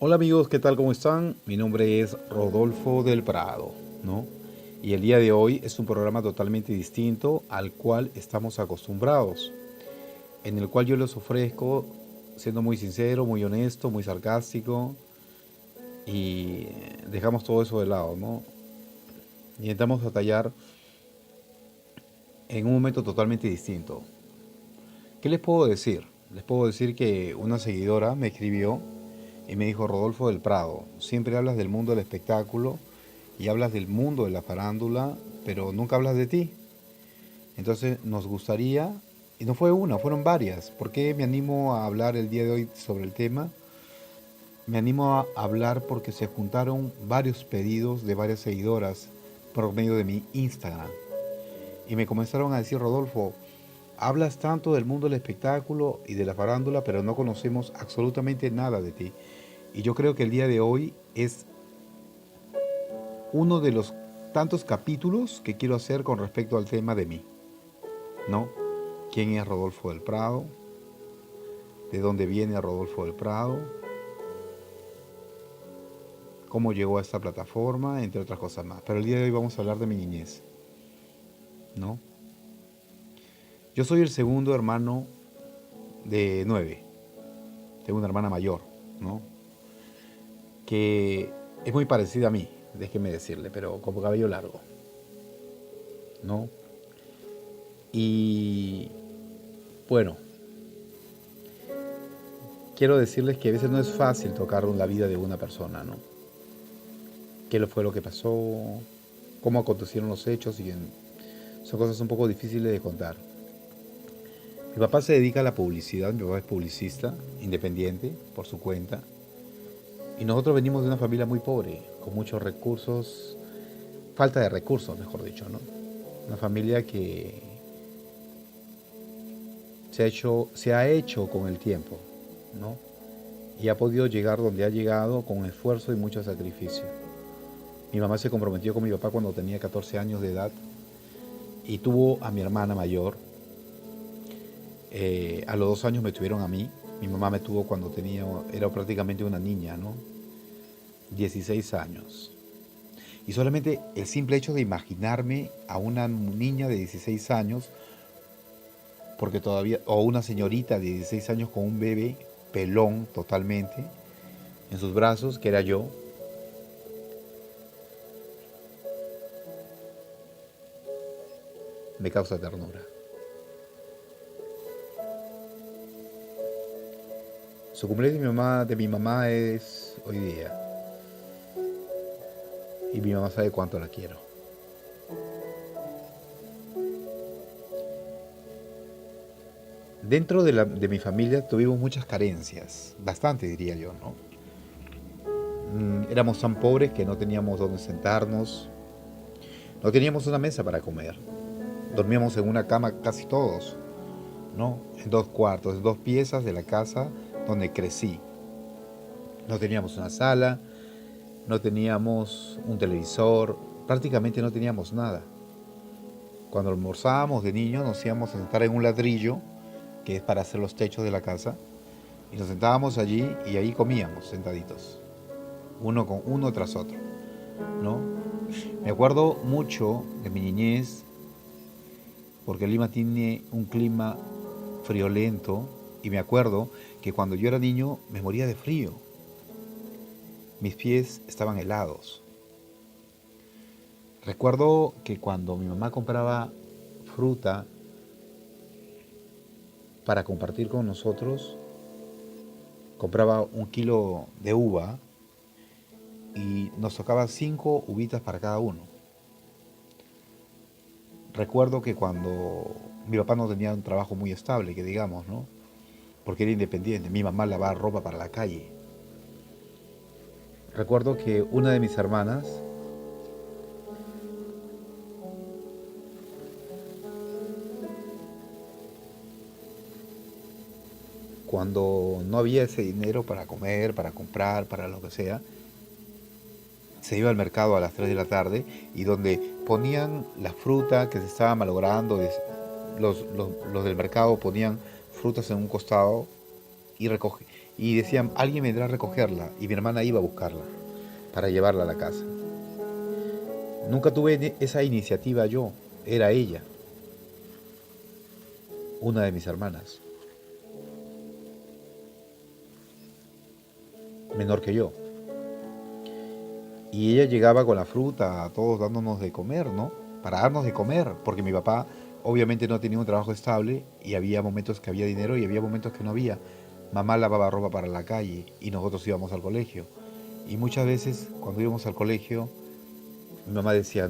Hola amigos, ¿qué tal? ¿Cómo están? Mi nombre es Rodolfo del Prado, ¿no? Y el día de hoy es un programa totalmente distinto al cual estamos acostumbrados, en el cual yo les ofrezco, siendo muy sincero, muy honesto, muy sarcástico, y dejamos todo eso de lado, ¿no? Y intentamos batallar en un momento totalmente distinto. ¿Qué les puedo decir? Les puedo decir que una seguidora me escribió y me dijo: Rodolfo del Prado, siempre hablas del mundo del espectáculo y hablas del mundo de la farándula, pero nunca hablas de ti. Entonces nos gustaría, y no fue una, fueron varias. ¿Por qué me animo a hablar el día de hoy sobre el tema? Me animo a hablar porque se juntaron varios pedidos de varias seguidoras por medio de mi Instagram. Y me comenzaron a decir: Rodolfo, hablas tanto del mundo del espectáculo y de la farándula, pero no conocemos absolutamente nada de ti. Y yo creo que el día de hoy es uno de los tantos capítulos que quiero hacer con respecto al tema de mí, ¿no? ¿Quién es Rodolfo del Prado? ¿De dónde viene Rodolfo del Prado? ¿Cómo llegó a esta plataforma? Entre otras cosas más. Pero el día de hoy vamos a hablar de mi niñez, ¿no? Yo soy el segundo hermano de 9. Tengo una hermana mayor, ¿no? Que es muy parecida a mí, déjeme decirle, pero con cabello largo, ¿no? Y bueno, quiero decirles que a veces no es fácil tocar la vida de una persona, ¿no? ¿Qué fue lo que pasó? ¿Cómo acontecieron los hechos? Son cosas un poco difíciles de contar. Mi papá se dedica a la publicidad, mi papá es publicista, independiente, por su cuenta. Y nosotros venimos de una familia muy pobre, con muchos recursos, falta de recursos, mejor dicho, ¿no? Una familia que se ha hecho con el tiempo, ¿no? Y ha podido llegar donde ha llegado con esfuerzo y mucho sacrificio. Mi mamá se comprometió con mi papá cuando tenía 14 años de edad y tuvo a mi hermana mayor. A los 2 años me tuvieron a mí. Mi mamá me tuvo cuando era prácticamente una niña, ¿no? 16 años. Y solamente el simple hecho de imaginarme a una niña de 16 años, porque todavía, o una señorita de 16 años con un bebé pelón totalmente en sus brazos, que era yo, me causa ternura. Su cumpleaños de mi mamá es hoy día. Y mi mamá sabe cuánto la quiero. Dentro de mi familia tuvimos muchas carencias, bastante diría yo, ¿no? Éramos tan pobres que no teníamos dónde sentarnos, no teníamos una mesa para comer. Dormíamos en una cama casi todos, ¿no? En dos cuartos, en dos piezas de la casa donde crecí. No teníamos una sala, no teníamos un televisor, prácticamente no teníamos nada. Cuando almorzábamos de niños nos íbamos a sentar en un ladrillo, que es para hacer los techos de la casa, y nos sentábamos allí y ahí comíamos sentaditos, uno tras otro, ¿no? Me acuerdo mucho de mi niñez porque Lima tiene un clima friolento y me acuerdo que cuando yo era niño me moría de frío. Mis pies estaban helados. Recuerdo que cuando mi mamá compraba fruta para compartir con nosotros, compraba 1 kilo de uva y nos tocaba 5 uvitas para cada uno. Recuerdo que cuando mi papá no tenía un trabajo muy estable, que digamos, ¿no? Porque era independiente, mi mamá lavaba ropa para la calle. Recuerdo que una de mis hermanas, cuando no había ese dinero para comer, para comprar, para lo que sea, se iba al mercado a las 3 de la tarde y donde ponían la fruta que se estaba malogrando, los del mercado ponían frutas en un costado y y decían, alguien vendrá a recogerla, y mi hermana iba a buscarla para llevarla a la casa. Nunca tuve esa iniciativa yo, era ella, una de mis hermanas, menor que yo. Y ella llegaba con la fruta, a todos dándonos de comer, ¿no? Para darnos de comer, porque mi papá obviamente no tenía un trabajo estable y había momentos que había dinero y había momentos que no había. Mamá lavaba ropa para la calle y nosotros íbamos al colegio. Y muchas veces cuando íbamos al colegio, mi mamá decía,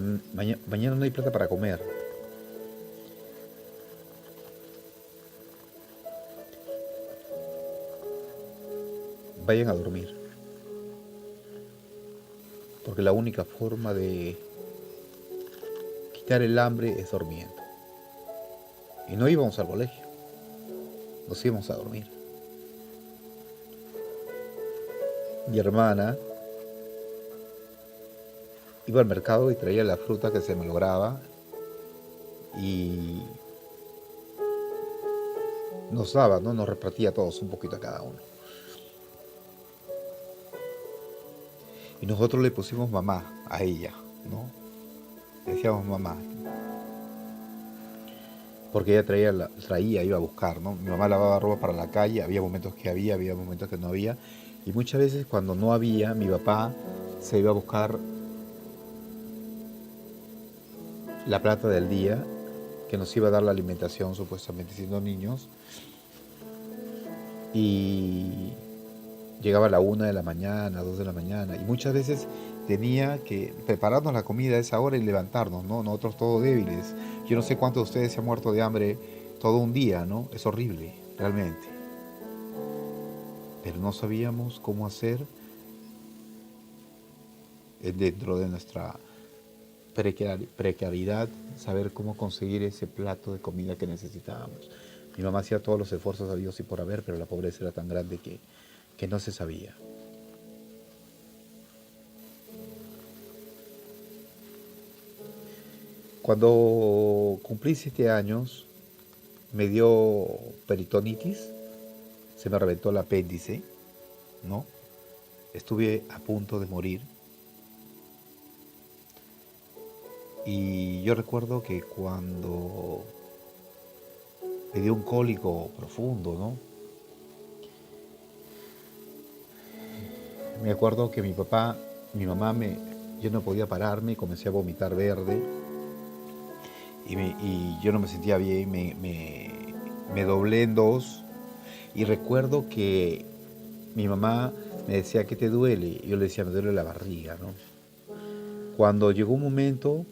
mañana no hay plata para comer. Vayan a dormir. Porque la única forma de quitar el hambre es durmiendo. Y no íbamos al colegio, nos íbamos a dormir. Mi hermana iba al mercado y traía la fruta que se malograba y nos daba, ¿no? Nos repartía a todos un poquito a cada uno. Y nosotros le pusimos mamá a ella, ¿no? Le decíamos mamá. Porque ella traía, iba a buscar, ¿no? Mi mamá lavaba ropa para la calle, había momentos que había momentos que no había. Y muchas veces cuando no había, mi papá se iba a buscar la plata del día que nos iba a dar la alimentación, supuestamente siendo niños. Y llegaba a la 1 de la mañana, 2 de la mañana. Y muchas veces tenía que prepararnos la comida a esa hora y levantarnos, ¿no? Nosotros todos débiles. Yo no sé cuántos de ustedes se han muerto de hambre todo un día, ¿no? Es horrible, realmente. Pero no sabíamos cómo hacer dentro de nuestra precariedad, saber cómo conseguir ese plato de comida que necesitábamos. Mi mamá hacía todos los esfuerzos a Dios y por haber, pero la pobreza era tan grande que no se sabía. Cuando cumplí 7 años, me dio peritonitis, se me reventó el apéndice, ¿no? Estuve a punto de morir. Y yo recuerdo que cuando me dio un cólico profundo, ¿no? Me acuerdo que mi mamá, yo no podía pararme, comencé a vomitar verde y yo no me sentía bien, me doblé en dos y recuerdo que mi mamá me decía, ¿qué te duele? Y yo le decía, me duele la barriga, ¿no? Cuando llegó un momento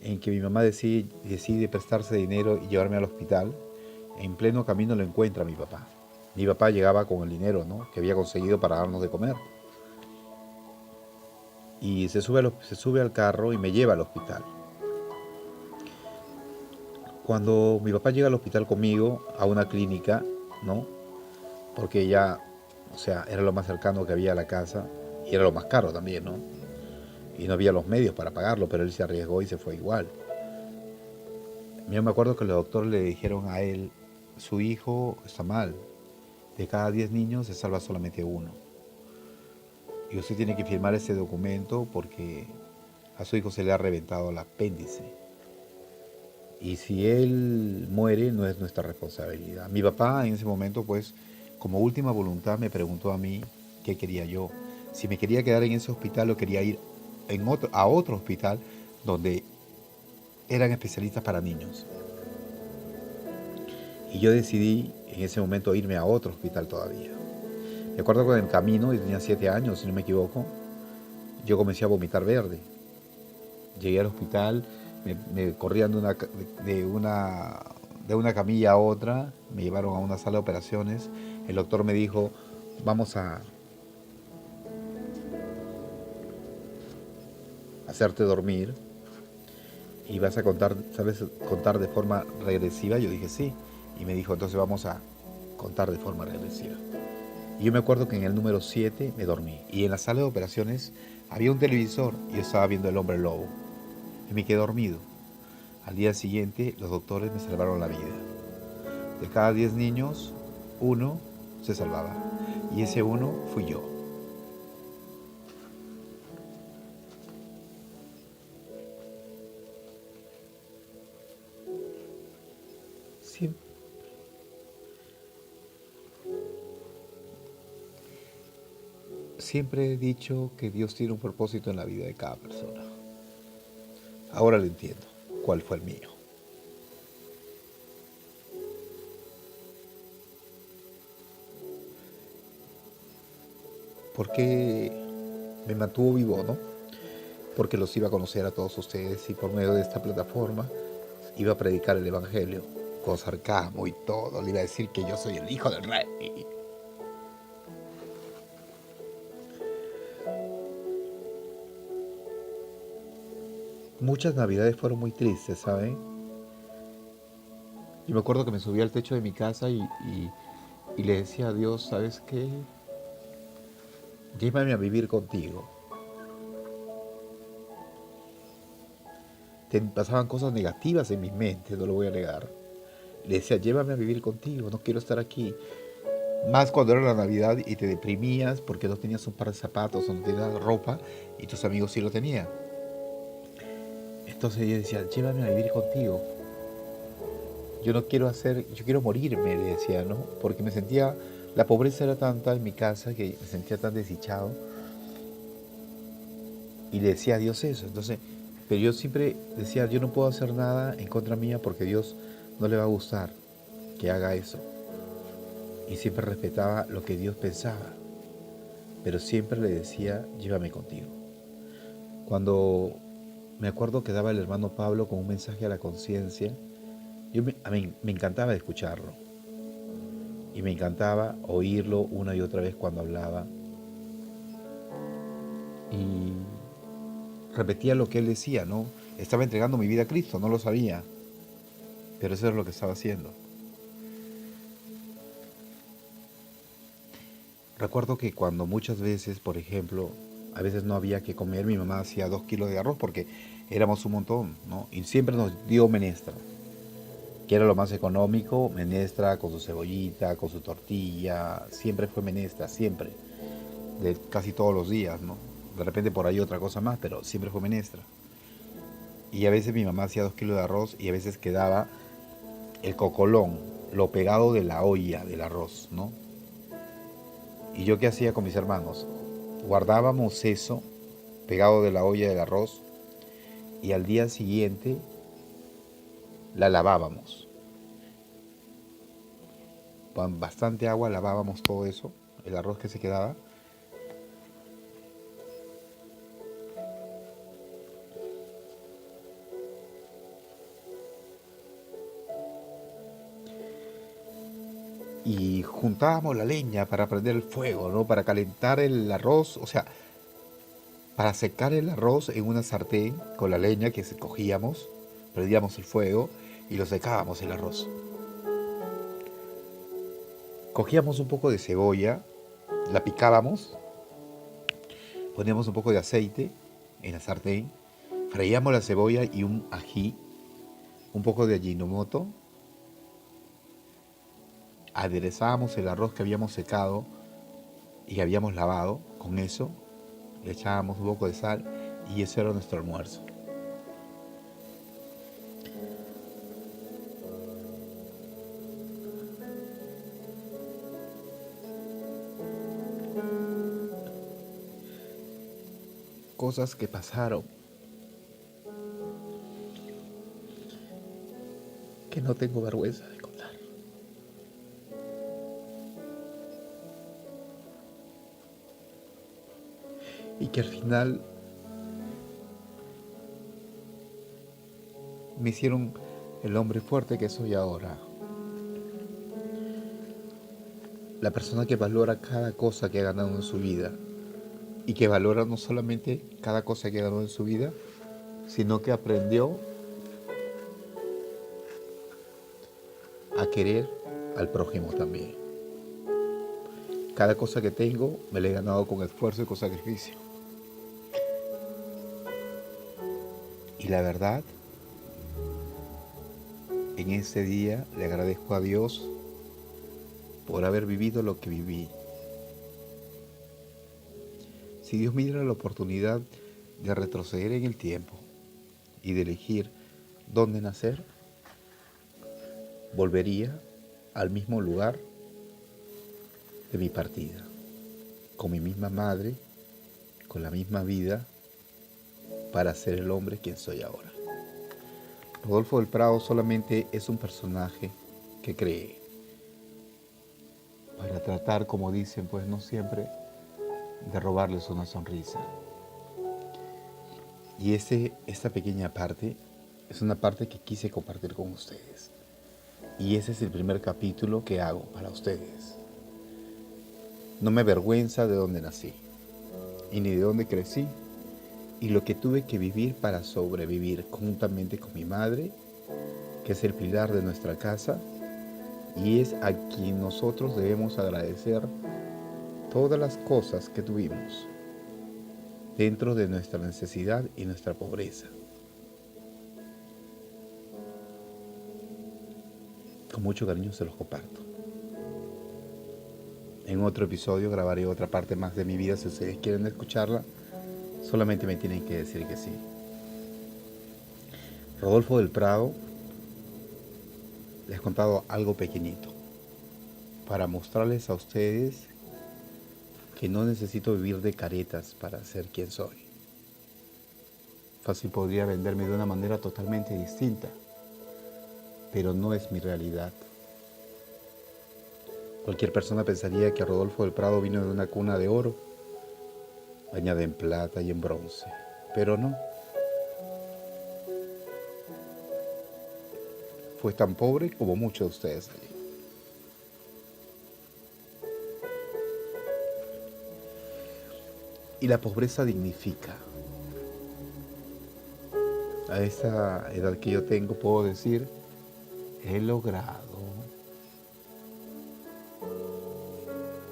en que mi mamá decide prestarse dinero y llevarme al hospital, en pleno camino lo encuentra mi papá. Mi papá llegaba con el dinero, ¿no?, que había conseguido para darnos de comer. Y se sube al carro y me lleva al hospital. Cuando mi papá llega al hospital conmigo, a una clínica, ¿no? Porque ya, o sea, era lo más cercano que había a la casa y era lo más caro también, ¿no? Y no había los medios para pagarlo, pero él se arriesgó y se fue igual. Yo me acuerdo que los doctores le dijeron a él, su hijo está mal, de cada 10 niños se salva solamente uno. Y usted tiene que firmar ese documento porque a su hijo se le ha reventado el apéndice. Y si él muere, no es nuestra responsabilidad. Mi papá en ese momento, pues, como última voluntad me preguntó a mí qué quería yo. Si me quería quedar en ese hospital o quería ir a otro hospital donde eran especialistas para niños. Y yo decidí en ese momento irme a otro hospital todavía. Me acuerdo que en el camino, y tenía 7 años, si no me equivoco, yo comencé a vomitar verde. Llegué al hospital, me corrían de una camilla a otra, me llevaron a una sala de operaciones. El doctor me dijo, vamos a hacerte dormir y vas a contar, ¿sabes contar de forma regresiva? Yo dije sí, y me dijo, entonces vamos a contar de forma regresiva. Y yo me acuerdo que en el número 7 me dormí, y en la sala de operaciones había un televisor y yo estaba viendo El Hombre Lobo, y me quedé dormido. Al día siguiente los doctores me salvaron la vida. De cada 10 niños, uno se salvaba. Y ese uno fui yo. Siem- Siempre he dicho que Dios tiene un propósito en la vida de cada persona. Ahora lo entiendo. ¿Cuál fue el mío? Porque me mantuvo vivo, ¿no? Porque los iba a conocer a todos ustedes y por medio de esta plataforma iba a predicar el Evangelio con sarcasmo y todo. Le iba a decir que yo soy el hijo del rey. Muchas navidades fueron muy tristes, ¿saben? Yo me acuerdo que me subí al techo de mi casa y le decía a Dios, ¿sabes qué? Llévame a vivir contigo. Pasaban cosas negativas en mi mente, no lo voy a negar. Le decía, llévame a vivir contigo, no quiero estar aquí. Más cuando era la Navidad y te deprimías porque no tenías un par de zapatos o no tenías ropa y tus amigos sí lo tenían. Entonces yo decía, llévame a vivir contigo. Yo quiero morirme, le decía, ¿no? Porque me sentía, la pobreza era tanta en mi casa que me sentía tan desdichado. Y le decía a Dios eso. Entonces, pero yo siempre decía, yo no puedo hacer nada en contra mía porque a Dios no le va a gustar que haga eso. Y siempre respetaba lo que Dios pensaba. Pero siempre le decía, llévame contigo. Cuando me acuerdo que daba el hermano Pablo con un mensaje a la conciencia, a mí me encantaba escucharlo. Y me encantaba oírlo una y otra vez cuando hablaba. Y repetía lo que él decía, ¿no? Estaba entregando mi vida a Cristo, no lo sabía. Pero eso es lo que estaba haciendo. Recuerdo que cuando muchas veces, por ejemplo, a veces no había que comer, mi mamá hacía 2 kilos de arroz porque éramos un montón, ¿no? Y siempre nos dio menestra, que era lo más económico, menestra con su cebollita, con su tortilla, siempre fue menestra, siempre, de casi todos los días, ¿no? De repente por ahí otra cosa más, pero siempre fue menestra. Y a veces mi mamá hacía 2 kilos de arroz y a veces quedaba el cocolón, lo pegado de la olla del arroz, ¿no? ¿Y yo qué hacía con mis hermanos? Guardábamos eso pegado de la olla del arroz y al día siguiente la lavábamos. Con bastante agua lavábamos todo eso, el arroz que se quedaba. Y juntábamos la leña para prender el fuego, ¿no? Para calentar el arroz, o sea, para secar el arroz en una sartén con la leña que cogíamos, prendíamos el fuego y lo secábamos el arroz. Cogíamos un poco de cebolla, la picábamos, poníamos un poco de aceite en la sartén, freíamos la cebolla y un ají, un poco de ajinomoto, aderezábamos el arroz que habíamos secado y que habíamos lavado con eso, le echábamos un poco de sal y ese era nuestro almuerzo. Cosas que pasaron que no tengo vergüenza de contar. Y que al final me hicieron el hombre fuerte que soy ahora. La persona que valora cada cosa que ha ganado en su vida. Y que valora no solamente cada cosa que ganó en su vida, sino que aprendió a querer al prójimo también. Cada cosa que tengo me la he ganado con esfuerzo y con sacrificio. Y la verdad, en este día le agradezco a Dios por haber vivido lo que viví. Si Dios me diera la oportunidad de retroceder en el tiempo y de elegir dónde nacer, volvería al mismo lugar de mi partida, con mi misma madre, con la misma vida, para ser el hombre quien soy ahora. Rodolfo del Prado solamente es un personaje que cree para tratar, como dicen, pues no siempre, de robarles una sonrisa. Y esta pequeña parte es una parte que quise compartir con ustedes. Y ese es el primer capítulo que hago para ustedes. No me avergüenza de dónde nací y ni de dónde crecí y lo que tuve que vivir para sobrevivir juntamente con mi madre, que es el pilar de nuestra casa y es a quien nosotros debemos agradecer todas las cosas que tuvimos dentro de nuestra necesidad y nuestra pobreza. Con mucho cariño se los comparto. En otro episodio grabaré otra parte más de mi vida. Si ustedes quieren escucharla, solamente me tienen que decir que sí. Rodolfo del Prado les he contado algo pequeñito para mostrarles a ustedes que no necesito vivir de caretas para ser quien soy. Fácil podría venderme de una manera totalmente distinta, pero no es mi realidad. Cualquier persona pensaría que Rodolfo del Prado vino de una cuna de oro, bañada en plata y en bronce, pero no. Fue tan pobre como muchos de ustedes allí. Y la pobreza dignifica. A esa edad que yo tengo puedo decir, he logrado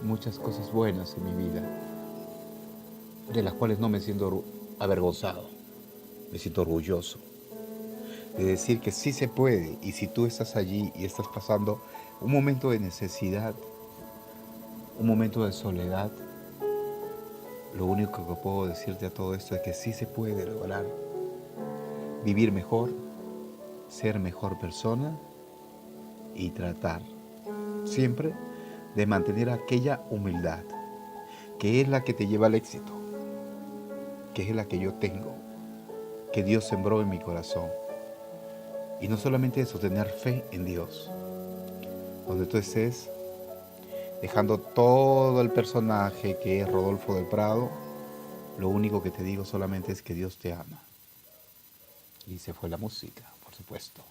muchas cosas buenas en mi vida, de las cuales no me siento avergonzado, me siento orgulloso de decir que sí se puede. Y si tú estás allí y estás pasando un momento de necesidad, un momento de soledad, lo único que puedo decirte a todo esto es que sí se puede lograr vivir mejor, ser mejor persona y tratar siempre de mantener aquella humildad que es la que te lleva al éxito, que es la que yo tengo, que Dios sembró en mi corazón. Y no solamente eso, tener fe en Dios. Donde tú estés, dejando todo el personaje que es Rodolfo del Prado, lo único que te digo solamente es que Dios te ama. Y se fue la música, por supuesto.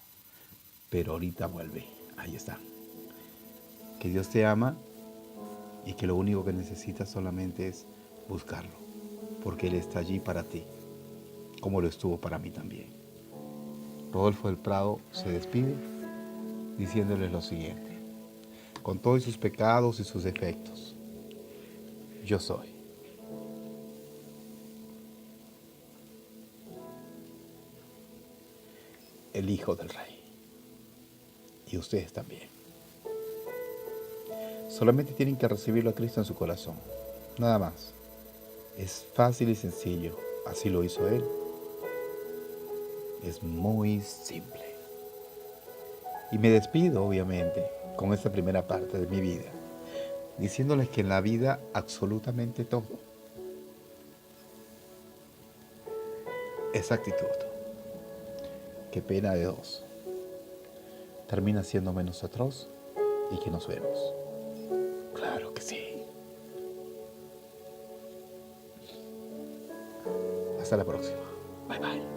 Pero ahorita vuelve. Ahí está. Que Dios te ama y que lo único que necesitas solamente es buscarlo. Porque Él está allí para ti, como lo estuvo para mí también. Rodolfo del Prado se despide diciéndoles lo siguiente: con todos sus pecados y sus defectos, yo soy el Hijo del Rey. Y ustedes también. Solamente tienen que recibirlo a Cristo en su corazón. Nada más. Es fácil y sencillo. Así lo hizo Él. Es muy simple. Y me despido, obviamente, con esta primera parte de mi vida, diciéndoles que en la vida absolutamente todo es actitud. Qué pena de dos. Termina siendo menos atroz y que nos vemos. Claro que sí. Hasta la próxima. Bye bye.